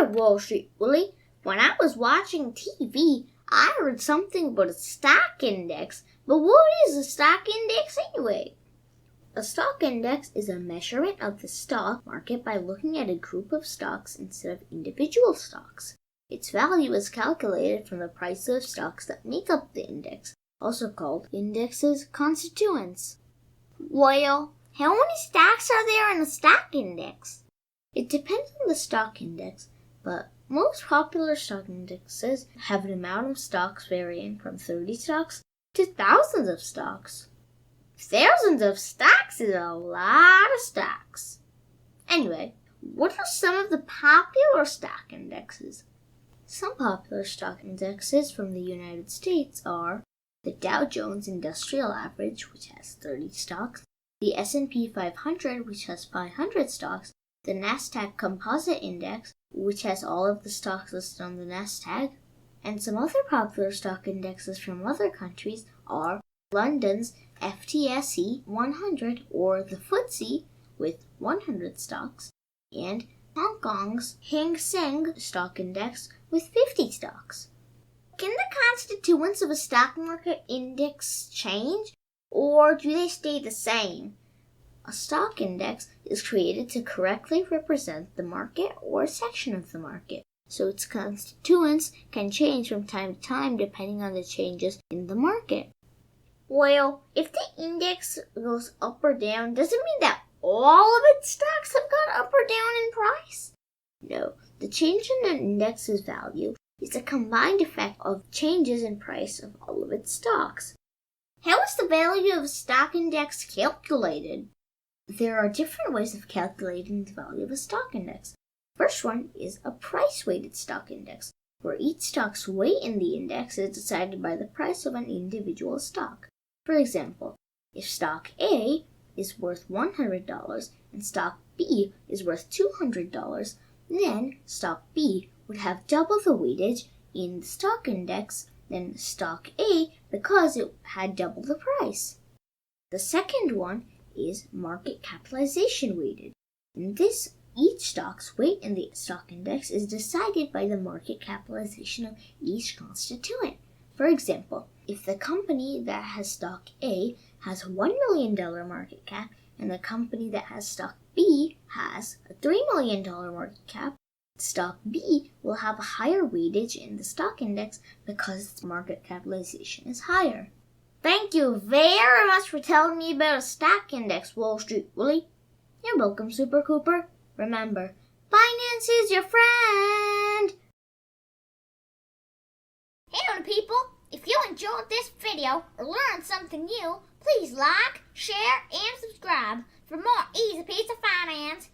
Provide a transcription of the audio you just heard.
Wall Street Bully. When I was watching TV, I heard something about a stock index. But what is a stock index anyway? A stock index is a measurement of the stock market by looking at a group of stocks instead of individual stocks. Its value is calculated from the price of stocks that make up the index, also called indexes constituents. Well, how many stocks are there in a stock index? It depends on the stock index, but most popular stock indexes have an amount of stocks varying from 30 stocks to thousands of stocks. Thousands of stocks is a lot of stocks. Anyway, what are some of the popular stock indexes? Some popular stock indexes from the United States are the Dow Jones Industrial Average, which has 30 stocks, the S&P 500, which has 500 stocks, the Nasdaq Composite Index, which has all of the stocks listed on the Nasdaq, and some other popular stock indexes from other countries are London's FTSE 100 or the Footsie with 100 stocks, and Hong Kong's Seng stock index with 50 stocks. Can the constituents of a stock market index change, or do they stay the same? A stock index is created to correctly represent the market or a section of the market, so its constituents can change from time to time depending on the changes in the market. Well, if the index goes up or down, does it mean that all of its stocks have gone up or down in price? No, the change in an index's value is a combined effect of changes in price of all of its stocks. How is the value of a stock index calculated? There are different ways of calculating the value of a stock index. First one is a price-weighted stock index, where each stock's weight in the index is decided by the price of an individual stock. For example, if stock A is worth $100 and stock B is worth $200, then stock B would have double the weightage in the stock index than stock A because it had double the price. The second one is market capitalization weighted. In this, each stock's weight in the stock index is decided by the market capitalization of each constituent. For example, if the company that has stock A has $1 million market cap and the company that has stock B has a $3 million market cap, stock B will have a higher weightage in the stock index because its market capitalization is higher. Thank you very much for telling me about a stock index, Wall Street Bully. You're welcome, Super Cooper. Remember, finance is your friend. Hey, people. If you enjoyed this video or learned something new, please like, share, and subscribe for more easy piece of finance.